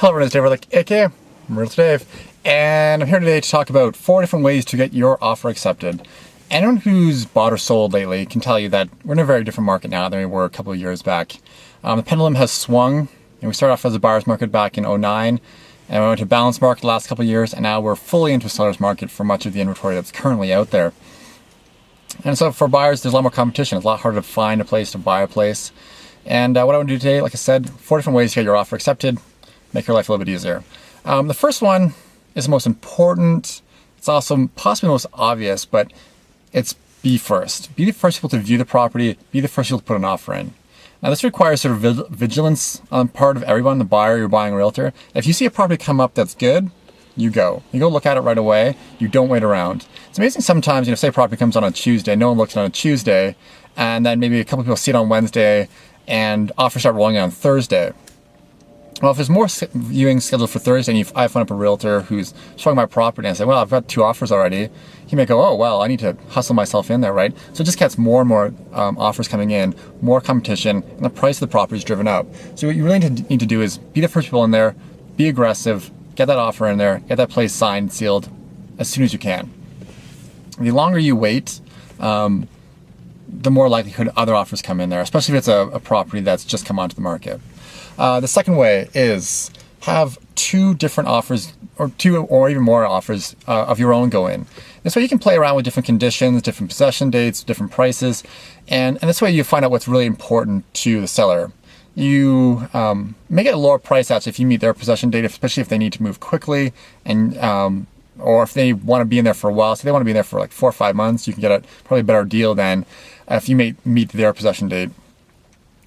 Hello everyone, it's Dave Ehrlich, aka Realtor Dave, and I'm here today to talk about 4 different ways to get your offer accepted. Anyone who's bought or sold lately can tell you that we're in a very different market now than we were a couple of years back. The pendulum has swung, and we started off as a buyer's market back in 2009, and we went to a balanced market the last couple of years, and now we're fully into a seller's market for much of the inventory that's currently out there. And so for buyers, there's a lot more competition. It's a lot harder to find a place, to buy a place. And what I want to do today, like I said, 4 different ways to get your offer accepted, make your life a little bit easier. The first one is the most important. It's also possibly the most obvious, but it's be first. Be the first people to view the property, be the first people to put an offer in. Now this requires sort of vigilance on part of everyone, the buyer, your buying realtor. If you see a property come up that's good, you go look at it right away. You don't wait around. It's amazing sometimes, say a property comes on a Tuesday, no one looks on a Tuesday, and then maybe a couple people see it on Wednesday and offers start rolling on Thursday. Well, if there's more viewings scheduled for Thursday and I phone up a realtor who's showing my property and I say, well, I've got 2 offers already, he may go, oh, well, I need to hustle myself in there, right? So it just gets more and more offers coming in, more competition, and the price of the property is driven up. So what you really need to do is be the first people in there, be aggressive, get that offer in there, get that place signed, sealed as soon as you can. The longer you wait, the more likelihood other offers come in there, especially if it's a property that's just come onto the market. The second way is have 2 different offers, or 2 or even more offers of your own go in. This way you can play around with different conditions, different possession dates, different prices, and this way you find out what's really important to the seller. You may get a lower price actually if you meet their possession date, especially if they need to move quickly, and or if they want to be in there for a while. So they want to be in there for like 4 or 5 months, you can get probably a better deal than if you meet their possession date.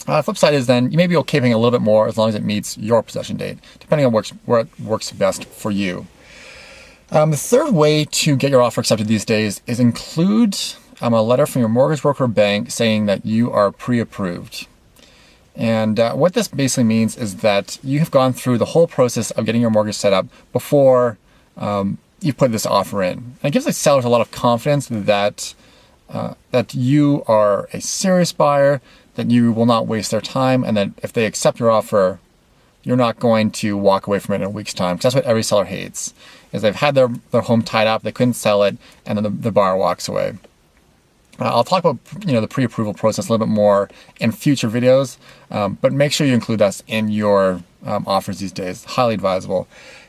Flip side is then you may be okay paying a little bit more as long as it meets your possession date, depending on what works best for you. The third way to get your offer accepted these days is include a letter from your mortgage broker or bank saying that you are pre-approved. And what this basically means is that you have gone through the whole process of getting your mortgage set up before you put this offer in. And it gives the sellers a lot of confidence that you are a serious buyer, that you will not waste their time, and that if they accept your offer, you're not going to walk away from it in a week's time. Because that's what every seller hates, is they've had their home tied up, they couldn't sell it, and then the buyer walks away. I'll talk about the pre-approval process a little bit more in future videos, but make sure you include that in your offers these days. Highly advisable.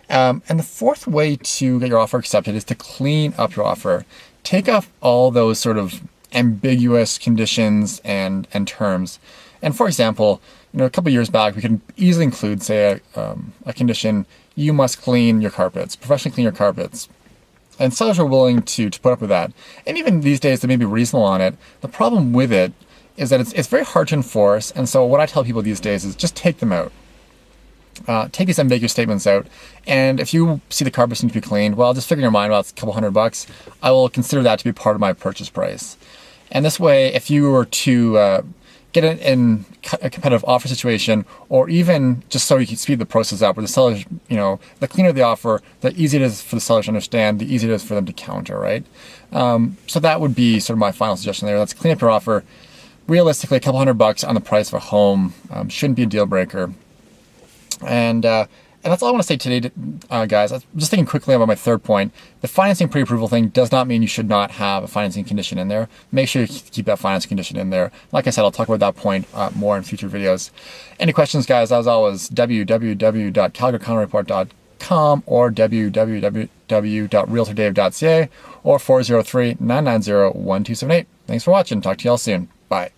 And the fourth way to get your offer accepted is to clean up your offer. Take off all those sort of ambiguous conditions and terms. And for example, a couple of years back, we could easily include, say, a condition: you must clean your carpets, professionally clean your carpets. And sellers are willing to put up with that. And even these days, they may be reasonable on it. The problem with it is that it's very hard to enforce. And so what I tell people these days is just take them out. Take these ambiguous statements out, and if you see the carpets need to be cleaned, well, just figure in your mind, well, it's a couple $100. I will consider that to be part of my purchase price. And this way, if you were to get it in a competitive offer situation, or even just so you can speed the process up, where the sellers, the cleaner the offer, the easier it is for the sellers to understand, the easier it is for them to counter, right? So that would be sort of my final suggestion there. Let's clean up your offer. Realistically, a couple $100 on the price of a home shouldn't be a deal breaker. And that's all I want to say today, guys. I'm just thinking quickly about my third point. The financing pre-approval thing does not mean you should not have a financing condition in there. Make sure you keep that financing condition in there. Like I said, I'll talk about that point more in future videos. Any questions, guys? As always, www.calgarycounterreport.com or www.realtordave.ca or 403-990-1278. Thanks for watching. Talk to y'all soon. Bye.